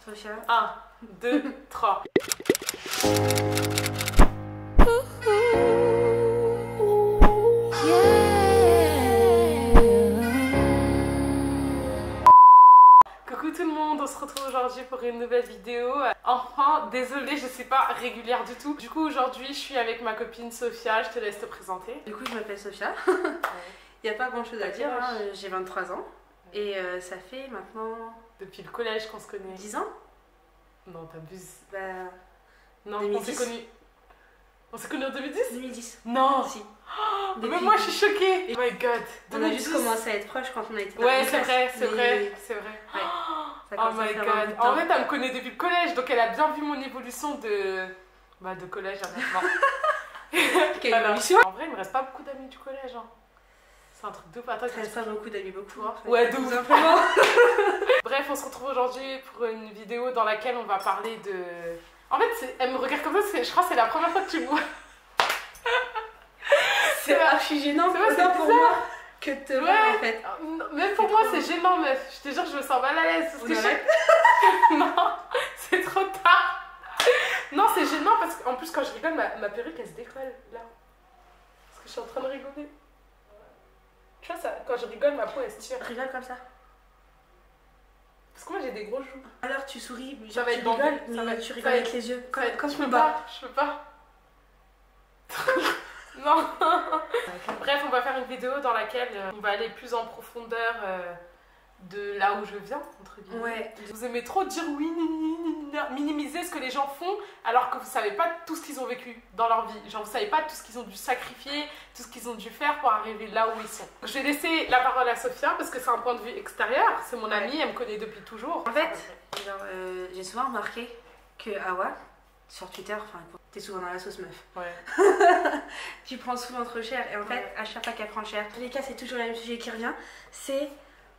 Sophia. 1, 2, 3. Coucou tout le monde, on se retrouve aujourd'hui pour une nouvelle vidéo. Enfin, désolée, je suis pas régulière du tout. Du coup, aujourd'hui, je suis avec ma copine Sophia, je te laisse te présenter. Du coup, je m'appelle Sophia. Il n'y a pas grand chose à dire, hein. J'ai 23 ans. Et ça fait maintenant... Depuis le collège qu'on se connaît. 10 ans. Non, t'abuses. Bah... Non, 2010. on s'est connus. On s'est connus en 2010 2010. Non. Si. Même moi, je suis choquée. Oh my god. On a juste commencé à être proches quand on a été dans Ouais, la c'est classe. vrai, c'est vrai, Mais- c'est vrai. Ouais. Ça Oh commence à my faire un bout de god. temps. En fait, elle me connaît depuis le collège, donc elle a bien vu mon évolution de collège à maintenant. Quelle Alors, évolution. en vrai, il me reste pas beaucoup d'amis du collège. Hein. C'est un truc de patate. Ça reste pas beaucoup d'amis, beaucoup. Ouais, de tout ouf. simplement. Bref, on se retrouve aujourd'hui pour une vidéo dans laquelle on va parler de... En fait, elle me regarde comme ça, je crois que c'est la première fois que tu me vois. C'est archi gênant C'est vrai, autant c'est pour bizarre. moi que de te voir en fait. Même pour moi, c'est gênant, meuf. Je te jure, je me sens mal à l'aise. Parce que non, c'est trop tard. Non, c'est gênant parce qu'en plus, quand je rigole, ma perruque, elle se décolle là. Parce que je suis en train de rigoler. Tu vois, ça, quand je rigole, ma peau, elle se tire. Rigole comme ça. Parce que moi, j'ai des gros joues. Alors tu souris, Ça va tu être bandé. rigoles, Ça va mais être- tu ça rigoles va avec les yeux. Comme Je ton peux bas. pas, je peux pas. Non. Bref, on va faire une vidéo dans laquelle on va aller plus en profondeur de là où je viens, entre guillemets. Ouais. Vous aimez trop dire oui, minimiser ce que les gens font, alors que vous savez pas tout ce qu'ils ont vécu dans leur vie. Genre, vous savez pas tout ce qu'ils ont dû sacrifier, tout ce qu'ils ont dû faire pour arriver là où ils sont. Je vais laisser la parole à Sophia parce que c'est un point de vue extérieur. C'est mon amie, elle me connaît depuis toujours. En fait, genre, j'ai souvent remarqué que Awa, sur Twitter, enfin, t'es souvent dans la sauce meuf. Ouais. Tu prends souvent trop cher et en fait, à chaque fois qu'elle prend cher, dans tous les cas, c'est toujours le même sujet qui revient. C'est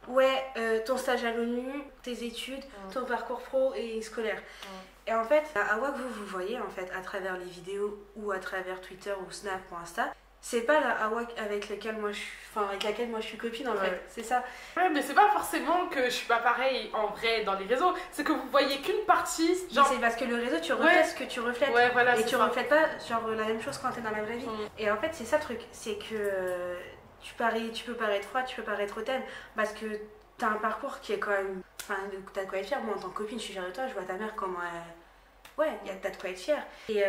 ouais, ton stage à l'ONU, tes études, ton parcours pro et scolaire. Et en fait, la Awa que vous voyez en fait à travers les vidéos ou à travers Twitter ou Snap ou Insta, c'est pas la Awa avec laquelle moi je suis copine en fait, c'est ça. Ouais, mais c'est pas forcément que je suis pas pareille en vrai dans les réseaux, c'est que vous voyez qu'une partie. Genre, C'est parce que le réseau, tu reflètes ce que tu reflètes. ouais, voilà, et c'est tu ça. reflètes pas genre la même chose quand t'es dans la vraie vie. Et en fait, c'est ça le truc, c'est que tu peux paraître froid, tu peux paraître hautaine, parce que t'as un parcours qui est quand même. Enfin, t'as de quoi être fière. Moi, en tant que copine, je suis fière de toi, je vois ta mère comment elle. Ouais, t'as de quoi être fière. Et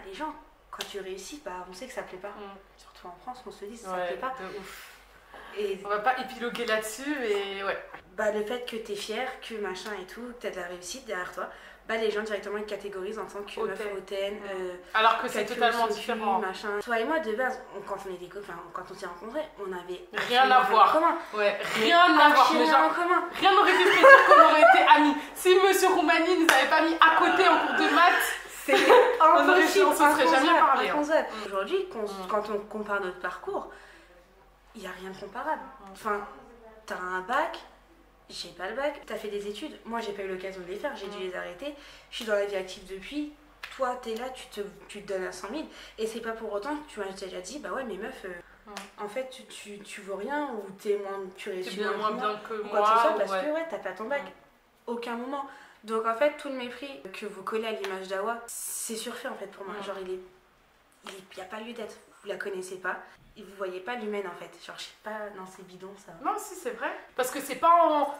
les gens, quand tu réussis, bah, on sait que ça plaît pas. Surtout en France, on se dit, ça plaît pas. De ouf. Et On va pas épiloguer là-dessus, et ouais. bah, le fait que t'es fière, que machin et tout, que t'as de la réussite derrière toi, bah, les gens directement ils te catégorisent en tant que meuf hautaine. Alors que c'est calcul totalement au cul, différent. machin. Toi et moi, de base, quand on était copains, quand on s'est rencontrés, on avait Rien à voir. en commun. Ouais, rien à voir. Archi Mais rien en genre, commun. rien n'aurait pu prédire qu'on aurait été amis. Si Monsieur Roumani nous avait pas mis à côté en cours de maths, C'est impossible, on se serait jamais parlé. inconcevable. Aujourd'hui, quand on compare notre parcours, il n'y a rien de comparable. Enfin, t'as un bac, j'ai pas le bac. T'as fait des études, moi j'ai pas eu l'occasion de les faire, j'ai dû les arrêter. Je suis dans la vie active depuis. Toi, t'es là, tu te donnes à 100 000. Et c'est pas pour autant que tu m'as déjà dit, bah ouais, mais meuf, en fait, tu vaux rien ou tu réussis bien moins bien que ou quoi que ce moi. soit parce que ouais, t'as pas ton bac. Aucun moment. Donc en fait, tout le mépris que vous collez à l'image d'Awa, c'est surfait en fait pour moi. Genre, il y a pas lieu d'être. Vous la connaissez pas. Et vous voyez pas l'humaine en fait. Genre, je sais pas, non, c'est bidon ça. Non, si, c'est vrai. Parce que c'est pas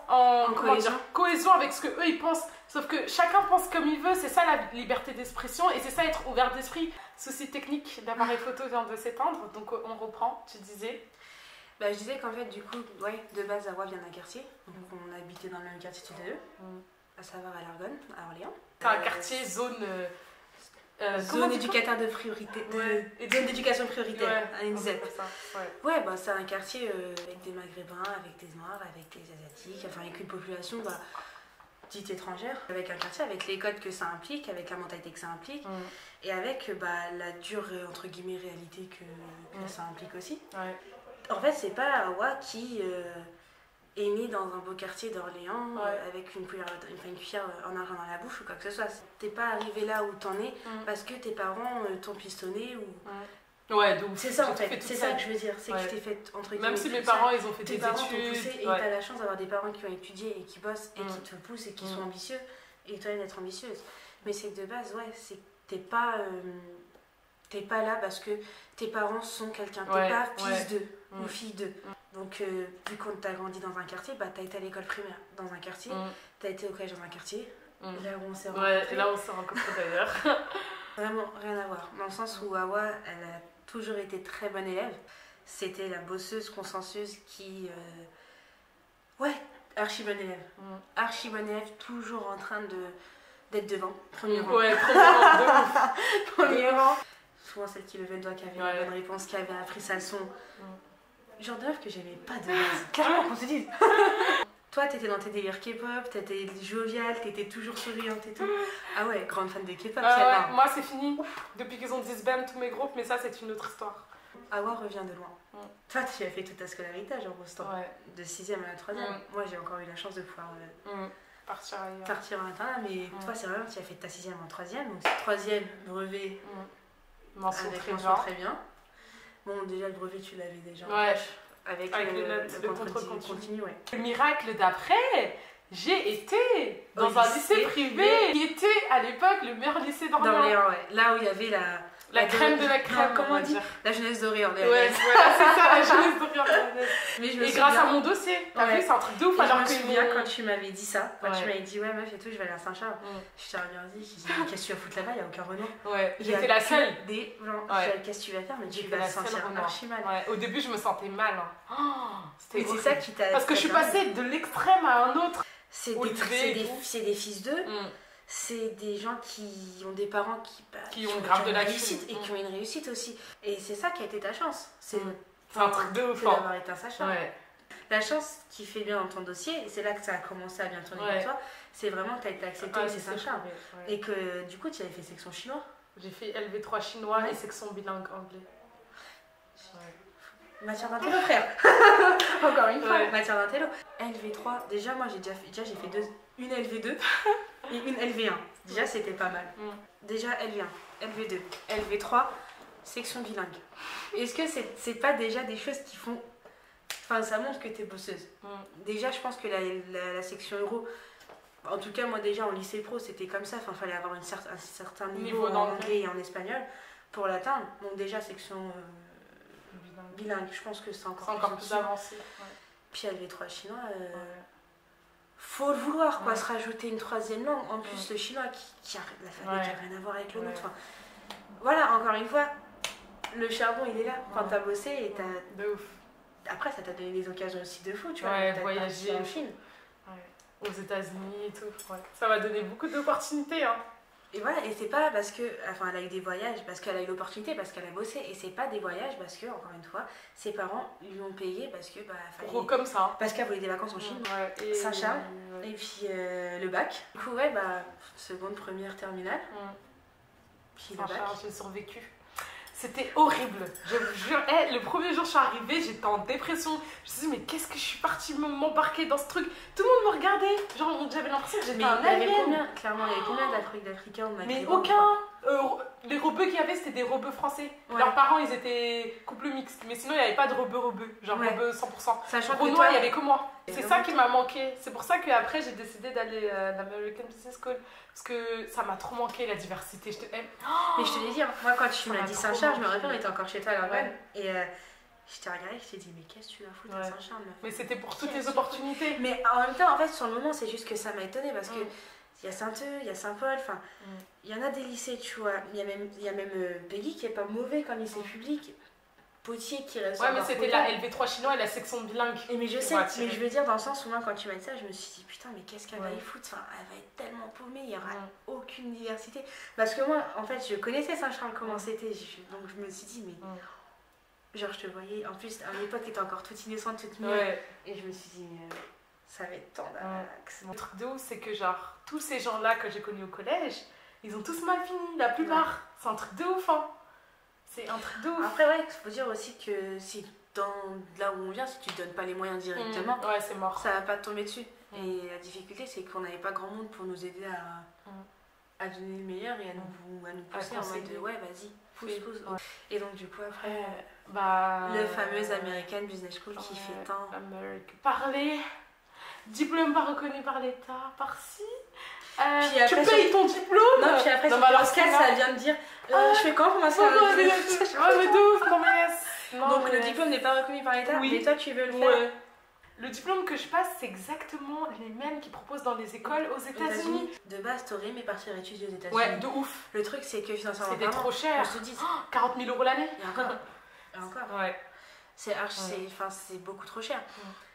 en comment cohésion. dire, cohésion avec ce que eux ils pensent. Sauf que chacun pense comme il veut. C'est ça la liberté d'expression et c'est ça être ouvert d'esprit. Souci technique, l'appareil photo vient de s'éteindre. Donc on reprend, tu disais. Bah, je disais qu'en fait, du coup, ouais, de base, Awa vient d'un quartier. Donc on habitait dans le même quartier toutes les deux. À savoir à l'Argonne, à Orléans. C'est un quartier, zone. Zone éducateur de priorité. Zone d'éducation prioritaire, à une ZEP. Ouais, bah, c'est un quartier avec des Maghrébins, avec des Noirs, avec des Asiatiques, enfin avec une population bah, dite étrangère, avec un quartier, avec les codes que ça implique, avec la mentalité que ça implique, et avec bah, la dure entre guillemets réalité que ça implique aussi. En fait, c'est pas Awa qui est né dans un beau quartier d'Orléans avec une cuillère en argent dans la bouche ou quoi que ce soit. T'es pas arrivé là où t'en es parce que tes parents t'ont pistonné ou... Ouais, donc c'est ça en fait, c'est ça que je veux dire, c'est que je t'ai fait entre guillemets. Même si mes parents ils ont fait tes des parents études. t'ont poussé et t'as la chance d'avoir des parents qui ont étudié et qui bossent et qui te poussent et qui sont ambitieux. et toi d'être ambitieuse. Mais c'est que de base, ouais, c'est que t'es pas là parce que tes parents sont quelqu'un. T'es pas fils d'eux ou fille d'eux. Donc, vu qu'on t'a grandi dans un quartier, bah t'as été à l'école primaire dans un quartier, t'as été au collège dans un quartier, là où on s'est rencontrés. Ouais, là où on s'est rencontrés d'ailleurs. Vraiment, rien à voir. Dans le sens où Hawa, elle a toujours été très bonne élève. C'était la bosseuse, consciencieuse qui... archi bonne élève. Archi bonne élève, toujours en train d'être devant. Premier rang. Ouais, premier rang, de ouf. Premier rang. Souvent celle qui levait le doigt, qui avait la bonne réponse, qui avait appris sa leçon. Genre de meuf que j'aimais pas de base. Clairement, qu'on se dise. Toi, t'étais dans tes délires K-pop, t'étais joviale, t'étais toujours souriante et tout. Ah ouais, grande fan de K-pop, moi, c'est fini. Depuis qu'ils ont disband tous mes groupes, mais ça, c'est une autre histoire. Hawa revient de loin. Toi, tu as fait toute ta scolarité à Jean Rostand. De 6e à la 3e. Moi, j'ai encore eu la chance de pouvoir partir en internat, mais toi, c'est vraiment, tu as fait ta 6e en 3e. Donc, 3e, brevet, mention très bien. Bon, déjà, le brevet, tu l'avais déjà. Avec le contrôle continu. Le miracle d'après, j'ai été dans un lycée privé qui était à l'époque le meilleur lycée d'Orléans. Là où il y avait la crème de la crème, comment on dit, la jeunesse d'Orléans. Ouais, c'est ça, la jeunesse d'Orléans. Et grâce à mon dossier, t'as vu, c'est un truc de ouf. Alors que je me souviens quand tu m'avais dit ça, quand tu m'avais dit ouais meuf et tout, je vais aller à Saint-Charles. Je t'ai regardé, je dit mais qu'est-ce que tu vas foutre là-bas, il n'y a aucun renom. J'étais la seule. Qu'est-ce que tu vas faire, mais tu vas te sentir archi mal. Au début, je me sentais mal. C'est ça qui t'a. Parce que je suis passée de l'extrême à un autre. C'est des fils d'eux. C'est des gens qui ont des parents qui ont grave de la réussite et qui ont une réussite aussi. Et c'est ça qui a été ta chance. C'est un truc de ouf. D'avoir été un sachant. La chance qui fait bien dans ton dossier, et c'est là que ça a commencé à bien tourner pour toi, c'est vraiment que tu as été acceptée au lycée Saint-Charles. Et que du coup, tu avais fait section chinois. J'ai fait LV3 chinois et section bilingue anglais. Matière d'intello, frère. Encore une fois, matière d'intello. LV3, déjà, moi j'ai fait une LV2 et une LV1. Déjà, c'était pas mal. Déjà, LV1, LV2, LV3, section bilingue. Est-ce que c'est pas déjà des choses qui font. Enfin, ça montre que t'es bosseuse. Déjà, je pense que la section euro. En tout cas, moi, déjà, en lycée pro, c'était comme ça. Enfin, il fallait avoir un certain niveau en anglais et en espagnol pour l'atteindre. Donc, déjà, section. Bilingue, je pense que c'est encore plus avancé. Puis LV3 chinois, faut le vouloir, quoi, se rajouter une troisième langue. En plus, le chinois qui a l'alphabet qui n'a rien à voir avec le nôtre. Enfin, voilà, encore une fois, le charbon il est là. Quand t'as bossé et t'as. De ouf. Après, ça t'a donné des occasions aussi de fou, tu vois. Voyager en Chine. Aux États-Unis et tout. Ça m'a donné beaucoup d'opportunités. Et voilà, et c'est pas parce que, enfin, elle a eu des voyages, parce qu'elle a eu l'opportunité, parce qu'elle a bossé, et c'est pas des voyages parce que, encore une fois, ses parents lui ont payé parce que, fallait, comme ça. Parce qu'elle voulait des vacances en Chine, Saint-Charles, et puis le bac. Du coup, seconde, première, terminale. Puis le bac. J'ai survécu. C'était horrible, je vous jure. Le premier jour, je suis arrivée, j'étais en dépression. Je me suis dit, mais qu'est-ce que je suis partie m'embarquer dans ce truc? Tout le monde me regardait. Genre, j'avais l'impression que j'étais un alien. Clairement, il y avait combien d'Africains au Mais aucun. Les rebeux qu'il y avait, c'était des rebeux français. Leurs parents, ils étaient couple mixte. Mais sinon, il n'y avait pas de rebeux. Genre rebeux 100%. Sachant que Renoir, il n'y avait que moi. C'est ça qui m'a manqué. C'est pour ça qu'après, j'ai décidé d'aller à l'American Business School. Parce que ça m'a trop manqué, la diversité. Mais je te l'ai dit, moi, quand tu m'as dit Saint-Charles, je me rappelle, on était encore chez toi à Lorraine. Et je t'ai regardé, je t'ai dit, mais qu'est-ce que tu vas foutre à Saint-Charles? Mais c'était pour toutes les opportunités. Mais en même temps, en fait, sur le moment, c'est juste que ça m'a étonnée parce que. Il y a Saint-Eustache, il y a Saint-Paul, enfin, il y en a des lycées, tu vois. Il y a même Peggy qui est pas mauvais comme lycée public. Potier qui reste. Ouais, mais c'était la LV3 chinois et la section bilingue. Mais je sais, mais je veux dire, dans le sens où moi, quand tu m'as dit ça, je me suis dit, putain, mais qu'est-ce qu'elle va y foutre? Enfin, elle va être tellement paumée, il n'y aura aucune diversité. Parce que moi, en fait, je connaissais Saint-Charles comment c'était, donc je me suis dit, mais. Genre, je te voyais, en plus, à l'époque, t'étais encore toute innocente, toute mignonne. Et je me suis dit, ça va être tendax. Le truc de ouf, c'est que genre, tous ces gens-là que j'ai connus au collège, ils ont tous mal fini, la plupart. C'est un truc de ouf, C'est un truc de ouf. Après, il faut dire aussi que si là où on vient, si tu te donnes pas les moyens directement, c'est mort. Ça va pas te tomber dessus. Et la difficulté, c'est qu'on n'avait pas grand monde pour nous aider à donner le meilleur et à nous pousser en mode vas-y, pousse. Et donc, du coup, après, le fameux American Business School qui fait tant. Parler. Diplôme pas reconnu par l'État, par-ci, Puis après, tu payes ton diplôme. Non, puis après, ça vient de dire je fais quand pour ma soirée? Mais de ouf, non mais yes. Donc le diplôme n'est pas reconnu par l'État, mais toi tu veux le faire. Le diplôme que je passe, c'est exactement les mêmes qu'ils proposent dans les écoles aux États-Unis. De base, t'aurais aimé partir étudier aux États-Unis. Ouais, de ouf. Le truc, c'est que financièrement, c'était trop cher. On se dit 40 000 € l'année. Et encore. Ouais. C'est beaucoup trop cher.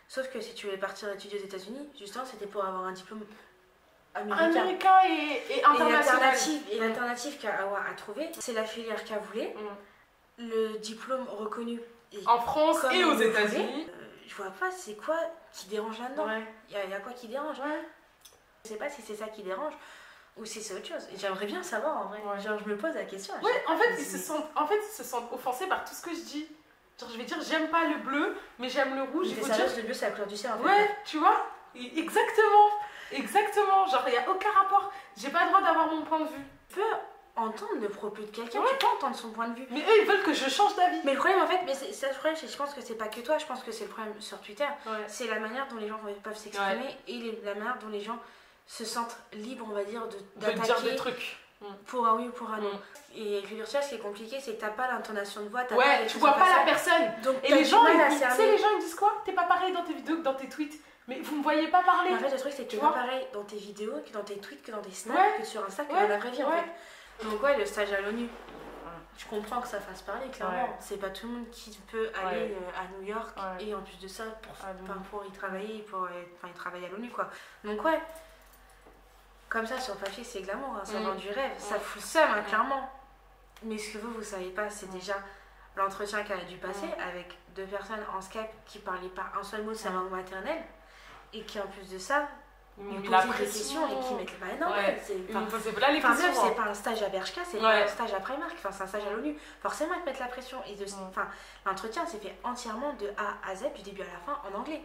Sauf que si tu voulais partir étudier aux États-Unis, justement, c'était pour avoir un diplôme américain et international. Et l'alternative qu'Awa a trouvée, c'est la filière qu'elle voulait. Le diplôme reconnu en France et aux États-Unis. Je vois pas, c'est quoi qui dérange là-dedans? Il y a quoi qui dérange? Je sais pas si c'est ça qui dérange ou si c'est autre chose. Et j'aimerais bien savoir en vrai. Genre, je me pose la question. En fait, ils se sentent offensés par tout ce que je dis. Genre, je vais dire, j'aime pas le bleu, mais j'aime le rouge. Le bleu, c'est la couleur du ciel en fait. Ouais, tu vois? Exactement. Genre, il n'y a aucun rapport. J'ai pas le droit d'avoir mon point de vue. Tu peux entendre le propos de quelqu'un, tu peux entendre son point de vue. Mais eux, ils veulent que je change d'avis. Mais le problème, en fait, je pense que c'est pas que toi, je pense que c'est le problème sur Twitter. C'est la manière dont les gens peuvent s'exprimer et la manière dont les gens se sentent libres, on va dire, d'attaquer. De dire des trucs. Pour un oui ou pour un non. Et avec le virtuel, ce qui est compliqué, c'est que t'as pas l'intonation de voix. Tu vois pas la personne. Donc, et les gens, ils disent quoi? T'es pas pareil dans tes vidéos que dans tes tweets. Mais vous me voyez pas parler. En fait, le truc, c'est que t'es pas pareil dans tes vidéos, que dans tes tweets, que dans tes snaps, que sur Insta, que dans la vraie vie en fait. Donc le stage à l'ONU, je comprends que ça fasse parler, clairement. C'est pas tout le monde qui peut aller à New York et en plus de ça, pour y travailler, il travaille à l'ONU quoi. Donc comme ça sur le papier c'est glamour, hein, ça vend du rêve, ça fout le seum hein, clairement. Mais ce que vous savez pas, c'est déjà l'entretien qu'elle a dû passer avec 2 personnes en Skype qui parlaient pas un seul mot de sa langue maternelle et qui en plus de ça on pose des questions et qui mettent pas normal. C'est pas un stage à Bershka, c'est pas un stage à Primark, c'est un stage à l'ONU. Forcément, ils te mettent la pression. Et l'entretien s'est fait entièrement de A à Z, du début à la fin, en anglais.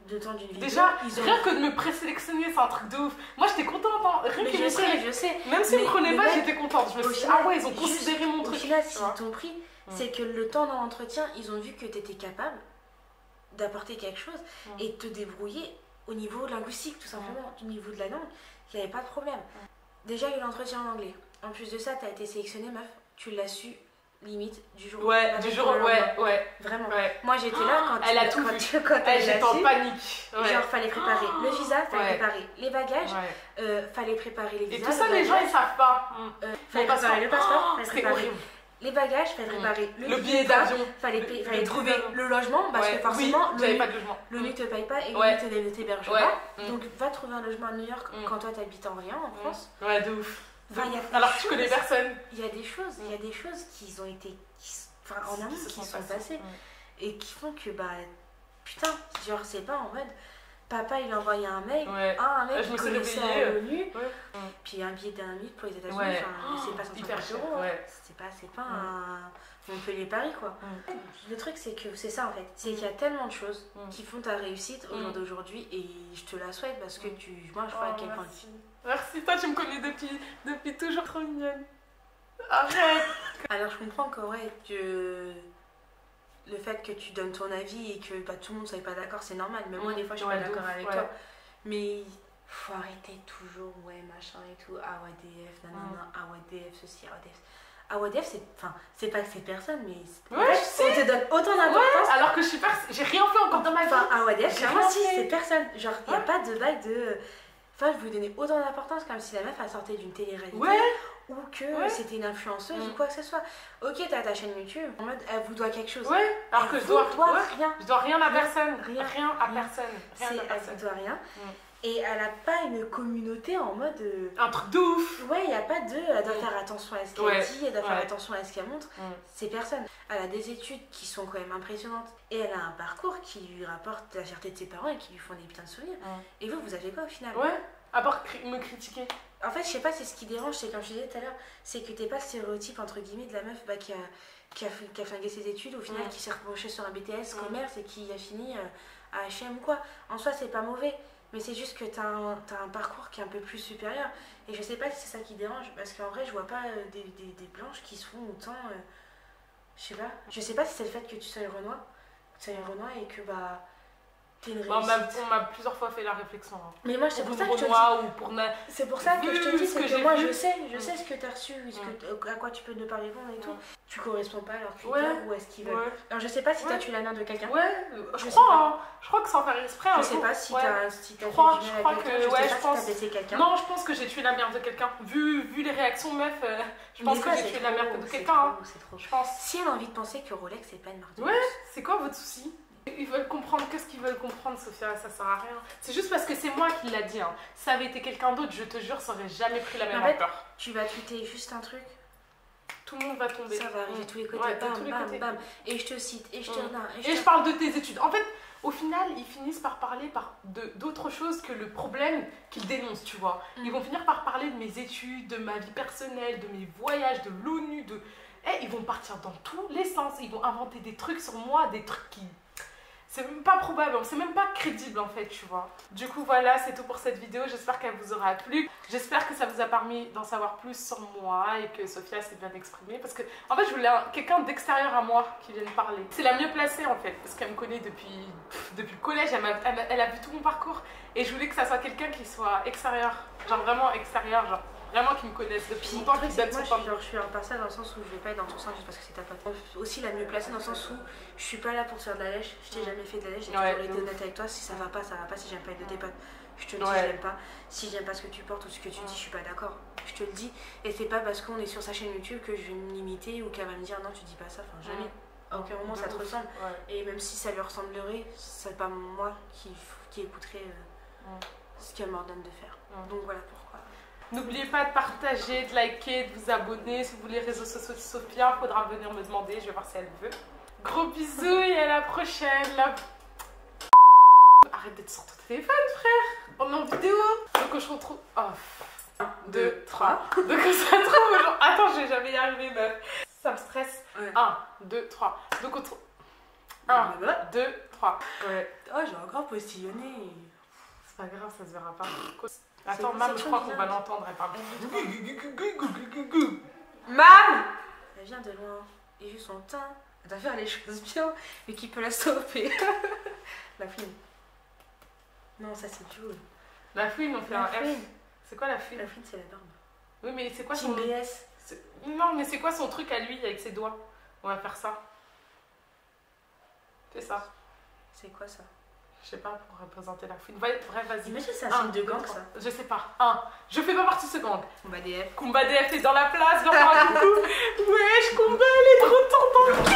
De temps d'une vidéo. Déjà, rien que de me présélectionner, c'est un truc de ouf. Moi, j'étais contente. Hein. Je sais. Même s'ils me prenaient pas, j'étais contente. Je me suis dit, ils ont considéré mon truc. Au final, ce qu'ils t'ont pris, c'est que le temps dans l'entretien, ils ont vu que tu étais capable d'apporter quelque chose et de te débrouiller. Au niveau linguistique, tout simplement, au niveau de la langue, il n'y avait pas de problème. Déjà, il y a eu l'entretien en anglais. En plus de ça, tu as été sélectionnée, meuf. Tu l'as su, limite, du jour au lendemain. Vraiment. Moi, j'étais là quand elle a tout vu. J'étais en panique. Genre, fallait préparer le visa, fallait préparer les bagages, fallait préparer les visas. Et tout ça, les gens, ils savent pas. Fallait préparer le passeport, fallait préparer les bagages, fallait préparer le billet d'avion, fallait trouver le logement parce que forcément l'ONU ne te paye pas et l'ONU ne t'héberge pas. Donc va trouver un logement à New York quand toi t'habites en rien en France. Ouais, de ouf. Alors que tu connais personne. Il y a des choses qui ont été en amont qui sont passées et qui font que putain, genre c'est pas en mode papa il a envoyé un mail, un mec qui connaissait à l'ONU, puis un billet d'un minute pour les États-Unis, c'est pas 150 €, c'est pas un Montpellier-Paris quoi. Le truc c'est que c'est ça en fait, c'est qu'il y a tellement de choses qui font ta réussite au jour d'aujourd'hui et je te la souhaite parce que moi je vois à quel point. Merci, toi tu me connais depuis toujours, trop mignonne. Arrête. Alors je comprends que le fait que tu donnes ton avis et que tout le monde soit pas d'accord, c'est normal. Même moi, des fois, je suis pas d'accord avec toi. Mais faut arrêter toujours, machin et tout. AWADF, nanana, AWADF, ceci, AWADF. AWADF, c'est pas que c'est personne, mais on te donne autant d'importance. Alors que j'ai rien fait encore dans ma vie. AWADF, clairement, si, c'est personne. Genre, il n'y a pas de bail de. Enfin, je vous donnais autant d'importance comme si la meuf, elle sortait d'une télé-réalité. Ou que c'était une influenceuse ou quoi que ce soit. Ok, t'as ta chaîne YouTube, en mode elle vous doit quelque chose. Alors que je dois rien. Je dois rien à personne. Rien à personne. Elle vous doit rien. Et elle a pas une communauté en mode. Un truc de ouf. Il n'y a pas de. Elle doit faire attention à ce qu'elle dit, elle doit faire attention à ce qu'elle montre. C'est personne. Elle a des études qui sont quand même impressionnantes. Et elle a un parcours qui lui rapporte la fierté de ses parents et qui lui font des putains de souvenirs. Et vous avez quoi au final? À part me critiquer. En fait, je sais pas, c'est ce qui dérange, c'est comme je disais tout à l'heure, c'est que t'es pas le stéréotype entre guillemets de la meuf qui a flingué ses études, au final qui s'est reproché sur un BTS commerce et qui a fini à H&M ou quoi. En soi, c'est pas mauvais, mais c'est juste que t'as un parcours qui est un peu plus supérieur. Et je sais pas si c'est ça qui dérange, parce qu'en vrai, je vois pas des blanches qui se font autant. Je sais pas si c'est le fait que tu sois Renoir et que On m'a plusieurs fois fait la réflexion. Hein. Mais moi, c'est pour ça que je te dis. C'est pour ça que je te dis, c'est que moi, je sais ce que tu as reçu, à quoi tu peux ne pas répondre et tout. Tu corresponds pas à leur critère ou est-ce qu'ils veulent. Alors, je sais pas si tu as tué la mère de quelqu'un. Ouais, je crois que sans faire exprès. Je sais pas si tu as fait du mal à quelqu'un. Je pense que quelqu'un. Non, je pense que j'ai tué la mère de quelqu'un. Vu les réactions, meuf, je pense que j'ai tué la mère de quelqu'un. C'est trop. Je pense. Si elle a envie de penser que Rolex, c'est pas une marque de luxe. Ouais, c'est quoi votre souci? Ils veulent comprendre, qu'est-ce qu'ils veulent comprendre, Sophia, ça sert à rien. C'est juste parce que c'est moi qui l'a dit. Hein. Si ça avait été quelqu'un d'autre, je te jure, ça aurait jamais pris la même ampleur. Tu vas tweeter juste un truc. Tout le monde va tomber. Ça va arriver de tous les côtés. Bam. Et je te cite, et je te redonne. Et je parle de tes études. En fait, au final, ils finissent par parler d'autre chose que le problème qu'ils dénoncent, tu vois. Ils vont finir par parler de mes études, de ma vie personnelle, de mes voyages, de l'ONU, de... ils vont partir dans tous les sens. Ils vont inventer des trucs sur moi, des trucs qui... C'est même pas probable, c'est même pas crédible en fait, tu vois. Du coup, voilà, c'est tout pour cette vidéo. J'espère qu'elle vous aura plu. J'espère que ça vous a permis d'en savoir plus sur moi et que Sophia s'est bien exprimée. Parce que, en fait, je voulais quelqu'un d'extérieur à moi qui vienne parler. C'est la mieux placée en fait, parce qu'elle me connaît depuis le collège. Elle a vu tout mon parcours. Et je voulais que ça soit quelqu'un qui soit extérieur. Genre vraiment extérieur, genre. Vraiment qui me connaissent depuis longtemps, qui donne son temps. Je suis un passage dans le sens où je vais pas être dans ton sens juste parce que c'est ta pote. Aussi la mieux placée dans le sens où je suis pas là pour te faire de la lèche. Je t'ai jamais fait de la lèche, j'ai toujours été honnête avec toi. Si ça va pas, ça va pas. Si j'aime pas être de tes potes, je te le dis, j'aime pas. Si j'aime pas ce que tu portes ou ce que tu dis, je suis pas d'accord. Je te le dis. Et c'est pas parce qu'on est sur sa chaîne YouTube que je vais me limiter ou qu'elle va me dire non, tu dis pas ça. Enfin, jamais. À aucun moment ça te ressemble. Et même si ça lui ressemblerait, c'est pas moi qui écouterait ce qu'elle m'ordonne de faire. Donc voilà pourquoi. N'oubliez pas de partager, de liker, de vous abonner. Si vous voulez les réseaux sociaux de Sophia, il faudra venir me demander. Je vais voir si elle veut. Gros bisous et à la prochaine. Arrête d'être sur ton téléphone, frère. On est en vidéo. Donc on se retrouve. 1, 2, 3. Donc on se retrouve. Genre... Attends, je vais jamais y arriver, meuf. Ça me stresse. 1, 2, 3. Donc on se retrouve. 1, 2, 3. Ouais. Oh, j'ai encore postillonné. C'est pas grave, ça se verra pas. Attends, Mam, je crois qu'on va l'entendre, elle parle. Mam! Elle vient de loin. Et vu son teint, elle doit faire les choses bien, mais qui peut la stopper? La fouine. Non, ça c'est Jules. La fouine, on fait un F. C'est quoi la fouine? La fouine, c'est la barbe. Oui, mais c'est quoi son... BS. Non, mais c'est quoi son truc à lui avec ses doigts? On va faire ça. Fais ça. C'est quoi ça? Je sais pas, pour représenter la fouine. Bref, vas-y. Imagine, c'est un film de gang, ça. Je sais pas. 1. Je fais pas partie de ce gang. Combat DF. Combat DF est dans la place. Wesh, Combat, elle est trop tendance.